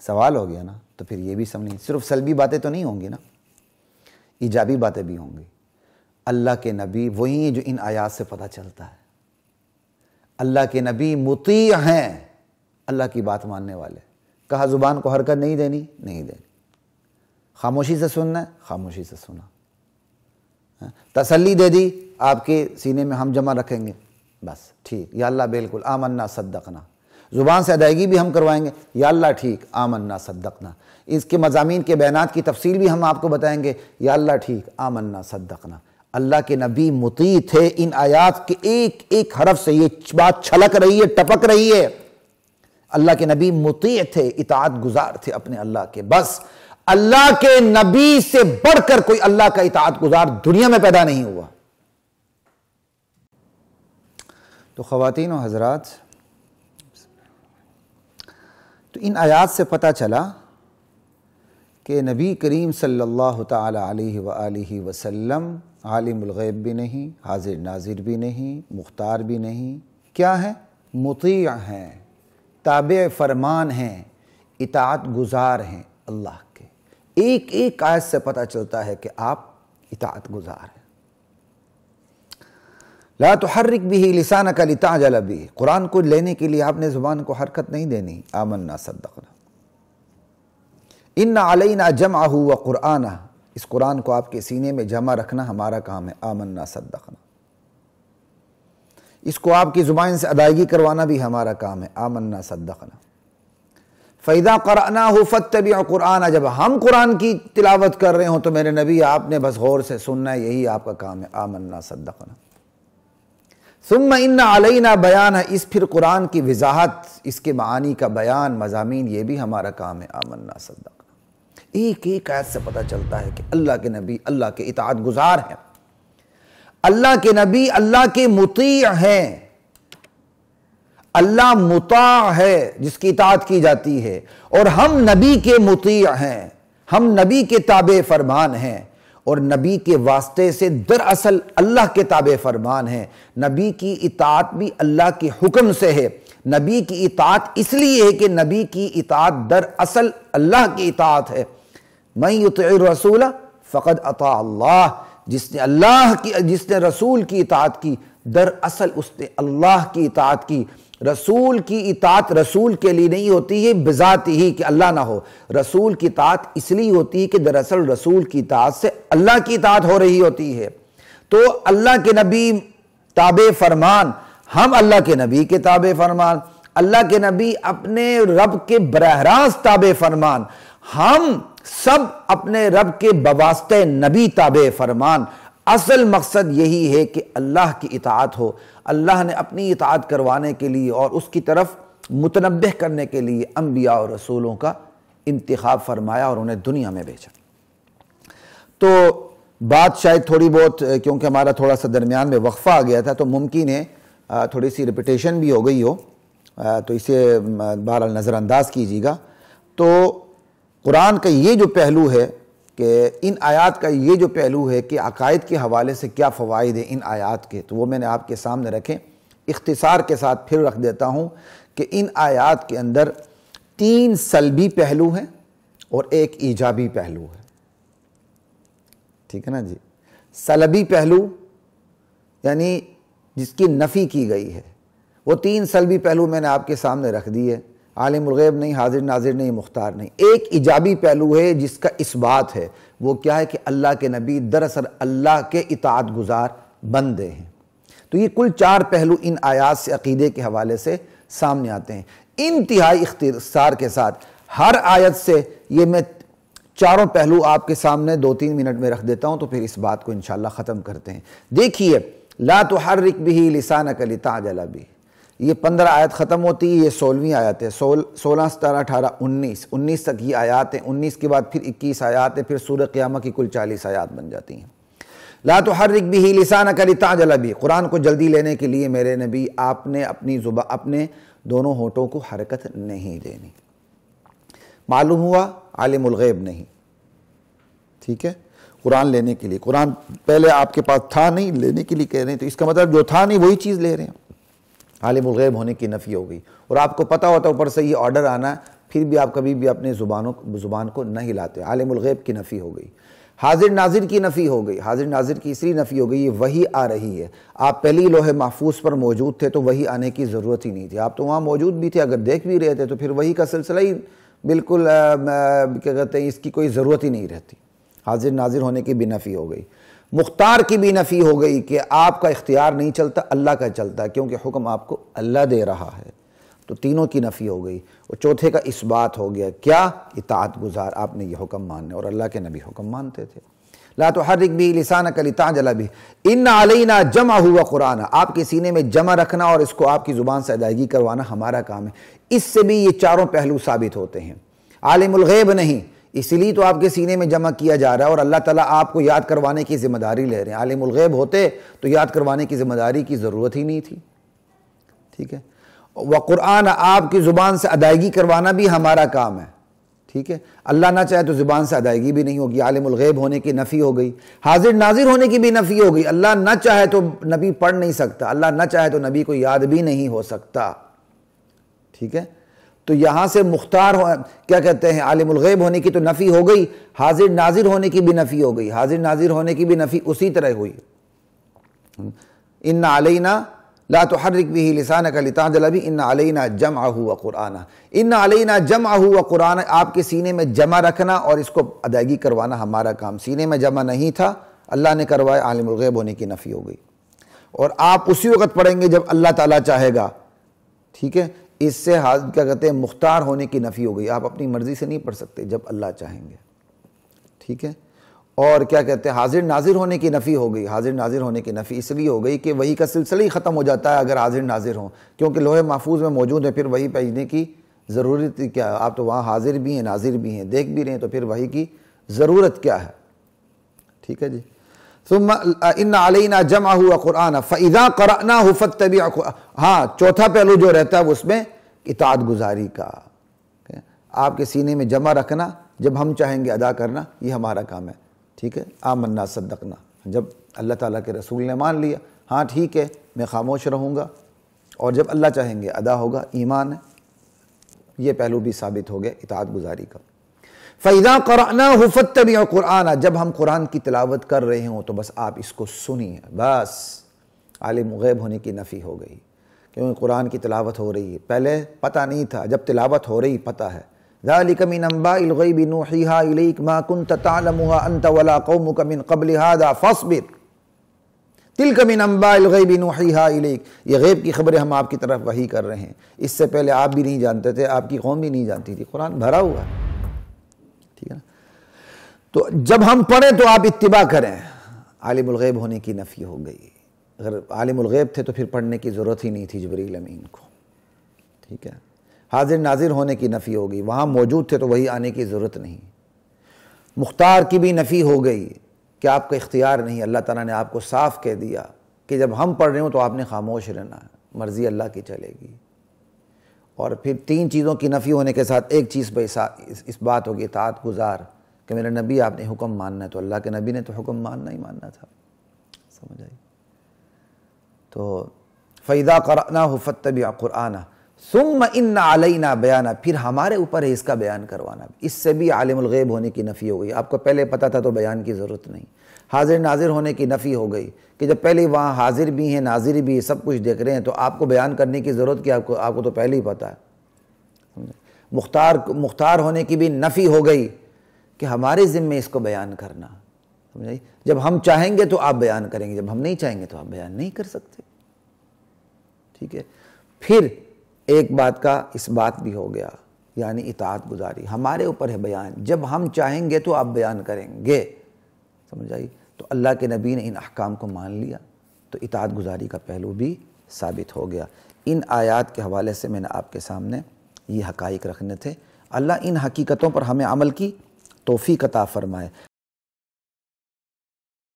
سوال ہو گیا نا. تو پھر یہ بھی سمجھیں صرف سلبی باتیں تو نہیں ہوں گی نا, ایجابی باتیں بھی ہوں گی. اللہ کے نبی وہی ہیں جو ان آیات سے پتہ چلتا ہے. اللہ کے نبی مطیع ہیں, اللہ کی بات ماننے والے. کہا زبان کو حرکت نہیں دینی, نہیں دینی. خاموشی سے سننا ہے, خاموشی سے سنا. تسلی دے دی, آپ کے سینے میں ہم جمع رکھیں گے, بس ٹھیک, یا اللہ بالکل آمنا صدقنا. زبان سے ادائیگی بھی ہم کروائیں گے, یا اللہ ٹھیک آمنا صدقنا. اس کے مضامین کے بیانات کی تفصیل بھی ہم آپ کو بتائیں گے, یا اللہ ٹھیک آمنا صدقنا. اللہ کے نبی مطیع تھے. ان آیات کے ایک ایک حرف سے یہ بات چھلک رہی ہے, ٹپک رہی ہے. اللہ کے نبی مطیع تھے, اطاعت گزار تھے اپنے اللہ کے. بس اللہ کے نبی سے بڑھ کر کوئی اللہ کا اطاعت گزار دنیا میں پیدا نہیں ہوا. تو خواتین و حضرات, تو ان آیات سے پتہ چلا کہ نبی کریم صلی اللہ تعالی علیہ وآلہ وسلم عالم الغیب بھی نہیں, حاضر ناظر بھی نہیں, مختار بھی نہیں. کیا ہیں؟ مطیع ہیں, تابع فرمان ہیں, اطاعت گزار ہیں اللہ کے. ایک ایک آیت سے پتہ چلتا ہے کہ آپ اطاعت گزار ہیں. لا تحرک بہ لسانک لتعجل بہ. قرآن کو لینے کے لیے آپ نے زبان کو حرکت نہیں دینی. آمنا صدقنا. ان علینا جمعہ وقرآنہ. اس قرآن کو آپ کے سینے میں جمع رکھنا ہمارا کام ہے. آمنا صدقنا. اس کو آپ کی زبان سے ادائیگی کروانا بھی ہمارا کام ہے. آمنا صدقنا. فَإِذَا قَرَأْنَاهُ فَاتَّبِعْ قُرْآنَ. جب ہم قرآن کی تلاوت کر رہے ہوں تو میرے نبی آپ نے بس غور سے سننا ہے, یہی آپ کا کام ہے. آمنا صدقنا. ثم ان علینا بیان. اس پھر قرآن کی وضاحت, اس کے معانی کا بیان, مضامین, یہ بھی ہمارا کام ہے. آمنا صدقنا. ایک ایک آیت سے پتہ چلتا ہے کہ اللہ کے نبی اللہ کے اطاعت گزار ہیں. اللہ کے نبی اللہ کے مطیع ہیں. اللہ مطاع ہے جس کی اطاعت کی جاتی ہے, اور ہم نبی کے مطیع ہیں, ہم نبی کے تابع فرمان ہیں, اور نبی کے واسطے سے دراصل اللہ کے تابع فرمان ہیں. نبی کی اطاعت بھی اللہ کے حکم سے ہے. نبی کی اطاعت اس لیے ہے کہ نبی کی اطاعت دراصل اللہ کی اطاعت ہے. من یطع الرسول فقد اطاع اللہ. جس نے رسول کی اطاعت کی دراصل اس نے اللہ کی اطاعت کی. رسول کی اطاعت رسول کے لیے نہیں ہوتی ہے بذات ہی کہ اللہ نہ ہو. رسول کی اطاعت اس لیے ہوتی ہے کہ دراصل رسول کی اطاعت سے اللہ کی اطاعت ہو رہی ہوتی ہے. تو اللہ کے نبی تابع فرمان, ہم اللہ کے نبی کے تابع فرمان. اللہ کے نبی اپنے رب کے براہ راست تابع فرمان. ہم سب اپنے رب کے بواسطہ نبی تابع فرمان. اصل مقصد یہی ہے کہ اللہ کی اطاعت ہو. اللہ نے اپنی اطاعت کروانے کے لیے اور اس کی طرف متنبہ کرنے کے لیے انبیاء اور رسولوں کا انتخاب فرمایا اور انہیں دنیا میں بھیجا. تو بات شاید تھوڑی بہت, کیونکہ ہمارا تھوڑا سا درمیان میں وقفہ آ گیا تھا, تو ممکن ہے تھوڑی سی ریپیٹیشن بھی ہو گئی ہو, تو اسے بہرحال نظر انداز کیجیے گا. تو قرآن کا یہ جو پہلو ہے کہ ان آیات کا یہ جو پہلو ہے کہ عقائد کے حوالے سے کیا فوائد ہیں ان آیات کے, تو وہ میں نے آپ کے سامنے رکھے. اختصار کے ساتھ پھر رکھ دیتا ہوں کہ ان آیات کے اندر 3 سلبی پہلو ہیں اور ایک ایجابی پہلو ہے. ٹھیک ہے نا جی. سلبی پہلو یعنی جس کی نفی کی گئی ہے, وہ 3 سلبی پہلو میں نے آپ کے سامنے رکھ دیے. عالم الغیب نہیں, حاضر ناظر نہیں, مختار نہیں. ایک ایجابی پہلو ہے جس کا اثبات ہے. وہ کیا ہے کہ اللہ کے نبی دراصل اللہ کے اطاعت گزار بندے ہیں. تو یہ کل 4 پہلو ان آیات سے عقیدے کے حوالے سے سامنے آتے ہیں. انتہائی اختصار کے ساتھ ہر آیت سے یہ میں 4 پہلو آپ کے سامنے 2-3 منٹ میں رکھ دیتا ہوں, تو پھر اس بات کو انشاءاللہ ختم کرتے ہیں. دیکھیے, لا تحرک بہ لسانک لتعجل بہ. یہ 15 آیت ختم ہوتی ہے, یہ 16ویں آیت ہے. 16, 17, 18, 19 تک یہ آیات ہیں. 19 کے بعد پھر 21 آیات ہیں. پھر سورہ قیامہ کی کل 40 آیات بن جاتی ہیں. لا تحرک بہ لسانک لتعجل بہ. قرآن کو جلدی لینے کے لیے میرے نبی آپ نے اپنے دونوں ہونٹوں کو حرکت نہیں دینی. معلوم ہوا عالم الغیب نہیں. ٹھیک ہے, قرآن لینے کے لیے, قرآن پہلے آپ کے پاس تھا نہیں, لینے کے لیے کہہ رہے ہیں, تو اس کا مطلب جو تھا نہیں وہی چیز لے رہے ہیں. عالم الغیب ہونے کی نفی ہو گئی. اور آپ کو پتہ ہوتا اوپر سے یہ آرڈر آنا ہے پھر بھی آپ کبھی بھی اپنے زبان کو نہ ہلاتے. عالم الغیب کی نفی ہو گئی. حاضر ناظر کی نفی ہو گئی. حاضر ناظر کی اس لیے نفی ہو گئی، یہ وحی آ رہی ہے. آپ پہلی لوح محفوظ پر موجود تھے تو وحی آنے کی ضرورت ہی نہیں تھی. آپ تو وہاں موجود بھی تھے، اگر دیکھ بھی رہے تھے تو پھر وحی کا سلسلہ ہی بالکل کیا کہتے ہیں، اس کی کوئی ضرورت ہی نہیں رہتی. حاضر ناظر ہونے کی بھی نفی ہو گئی. مختار کی بھی نفی ہو گئی کہ آپ کا اختیار نہیں چلتا، اللہ کا چلتا ہے، کیونکہ حکم آپ کو اللہ دے رہا ہے. تو تینوں کی نفی ہو گئی. اور چوتھے کا اثبات ہو گیا، کیا؟ اطاعت گزار، آپ نے یہ حکم ماننے، اور اللہ کے نبی حکم مانتے تھے. لا تحرک به لسانک لتعجل به ان علینا جمعہ وقرآنہ، آپ کے سینے میں جمع رکھنا اور اس کو آپ کی زبان سے ادائیگی کروانا ہمارا کام ہے. اس سے بھی یہ چاروں پہلو ثابت ہوتے ہیں. عالم الغیب نہیں، اس لیے تو آپ کے سینے میں جمع کیا جا رہا ہے، اور اللہ تعالیٰ آپ کو یاد کروانے کی ذمہ داری لے رہے ہیں. عالم الغیب ہوتے تو یاد کروانے کی ذمہ داری کی ضرورت ہی نہیں تھی. ٹھیک ہے. وقرآن، آپ کی زبان سے ادائیگی کروانا بھی ہمارا کام ہے. ٹھیک ہے. اللہ نہ چاہے تو زبان سے ادائیگی بھی نہیں ہوگی. عالم الغیب ہونے کی نفی ہو گئی. حاضر ناظر ہونے کی بھی نفی ہو گئی. اللہ نہ چاہے تو نبی پڑھ نہیں سکتا، اللہ نہ چاہے تو نبی کو یاد بھی نہیں ہو سکتا. ٹھیک ہے. تو یہاں سے مختار کیا کہتے ہیں، عالم الغیب ہونے کی تو نفی ہو گئی، حاضر ناظر ہونے کی بھی نفی ہو گئی. حاضر ناظر ہونے کی بھی نفی اسی طرح ہوئی. ان علینا لا تحرک به لسانک لتعجل به ان علینا جمعہ وقرآنہ. ان علینا جمعہ وقرآنہ، آپ کے سینے میں جمع رکھنا اور اس کو ادائیگی کروانا ہمارا کام. سینے میں جمع نہیں تھا، اللہ نے کروایا، عالم الغیب ہونے کی نفی ہو گئی. اور آپ اسی وقت پڑھیں گے جب اللہ تعالیٰ چاہے گا. ٹھیک ہے. اس سے کیا کہتے ہیں، مختار ہونے کی نفی ہو گئی. آپ اپنی مرضی سے نہیں پڑھ سکتے، جب اللہ چاہیں گے. ٹھیک ہے. اور کیا کہتے ہیں، حاضر ناظر ہونے کی نفی ہو گئی. حاضر ناظر ہونے کی نفی اس لیے ہو گئی کہ وحی کا سلسلہ ہی ختم ہو جاتا ہے اگر حاضر ناظر ہوں، کیونکہ لوح محفوظ میں موجود ہے، پھر وحی بھیجنے کی ضرورت کیا ہے؟ آپ تو وہاں حاضر بھی ہیں، ناظر بھی ہیں، دیکھ بھی رہے ہیں، تو پھر وحی کی ضرورت کیا ہے؟ ٹھیک ہے جی. ثم ان علینا جمعہ وقرآنہ فاذا قرأناہ فاتبع. ہاں، چوتھا پہلو جو رہتا ہے اس میں اطاعت گزاری کا. آپ کے سینے میں جمع رکھنا، جب ہم چاہیں گے ادا کرنا، یہ ہمارا کام ہے. ٹھیک ہے. آمنا صدقنا، جب اللہ تعالیٰ کے رسول نے مان لیا، ہاں ٹھیک ہے میں خاموش رہوں گا، اور جب اللہ چاہیں گے ادا ہوگا، ایمان ہے. یہ پہلو بھی ثابت ہو گیا اطاعت گزاری کا. فَإِذَا قَرَأْنَاهُ فَاتَّبِعْ قُرْآنَ، جب ہم قرآن کی تلاوت کر رہے ہوں تو بس آپ اس کو سنیے. بس عالم غیب ہونے کی نفی ہو گئی، کیونکہ قرآن کی تلاوت ہو رہی ہے. پہلے پتہ نہیں تھا، جب تلاوت ہو رہی پتہ ہے. ذَلِكَ مِنْ أَنْبَاءِ الْغَيْبِ نُوحِيهَا إِلَيْكَ مَا كُنْتَ تَعْلَمُهَا أَنْتَ وَلَا قَوْمُكَ مِنْ قَبْلِ هَذَا فَاصْبِرْ تِلْكَ مِنْ أَنْبَاءِ الْغَيْبِ نُوحِيهَا إِلَيْكَ. یہ غیب کی خبریں ہم آپ کی طرف وحی کر رہے ہیں، اس سے پہلے آپ بھی نہیں جانتے تھے، آپ کی قوم بھی نہیں جانتی تھی. قرآن بھرا ہوا ہے. ٹھیک ہے نا. تو جب ہم پڑھیں تو آپ اتباع کریں. عالم الغیب ہونے کی نفی ہو گئی. اگر عالم الغیب تھے تو پھر پڑھنے کی ضرورت ہی نہیں تھی جبریل امین کو. ٹھیک ہے. حاضر ناظر ہونے کی نفی ہو گئی، وہاں موجود تھے تو وہی آنے کی ضرورت نہیں. مختار کی بھی نفی ہو گئی کہ آپ کا اختیار نہیں. اللہ تعالیٰ نے آپ کو صاف کہہ دیا کہ جب ہم پڑھ رہے ہوں تو آپ نے خاموش رہنا ہے، مرضی اللہ کی چلے گی. اور پھر تین چیزوں کی نفی ہونے کے ساتھ ایک چیز پہ اس بات ہوگی اطاعت گزار، کہ میرے نبی آپ نے حکم ماننا ہے، تو اللہ کے نبی نے تو حکم ماننا ہی ماننا تھا. سمجھ آئی؟ تو فَإِذَا قَرَأْنَاهُ فَاتَّبِعْ قُرْآنَهُ ثُمَّ إِنَّ عَلَيْنَا بَيَانَهُ، پھر ہمارے اوپر ہے اس کا بیان کروانا. اس سے بھی عالم الغیب ہونے کی نفی ہو گئی. آپ کو پہلے پتہ تھا تو بیان کی ضرورت نہیں. حاضر ناظر ہونے کی نفی ہو گئی کہ جب پہلے وہاں حاضر بھی ہیں، ناظر بھی ہیں، سب کچھ دیکھ رہے ہیں، تو آپ کو بیان کرنے کی ضرورت کیا؟ آپ کو تو پہلے ہی پتہ ہے. مختار ہونے کی بھی نفی ہو گئی کہ ہمارے ذمے اس کو بیان کرنا. سمجھائی؟ جب ہم چاہیں گے تو آپ بیان کریں گے، جب ہم نہیں چاہیں گے تو آپ بیان نہیں کر سکتے. ٹھیک ہے. پھر ایک بات کا اس بات بھی ہو گیا، یعنی اطاعت گزاری ہمارے اوپر ہے بیان. جب ہم چاہیں گے تو آپ بیان کریں گے. سمجھ آئی؟ تو اللہ کے نبی نے ان احکام کو مان لیا تو اطاعت گزاری کا پہلو بھی ثابت ہو گیا. ان آیات کے حوالے سے میں نے آپ کے سامنے یہ حقائق رکھنے تھے. اللہ ان حقیقتوں پر ہمیں عمل کی توفیق عطا فرمائے.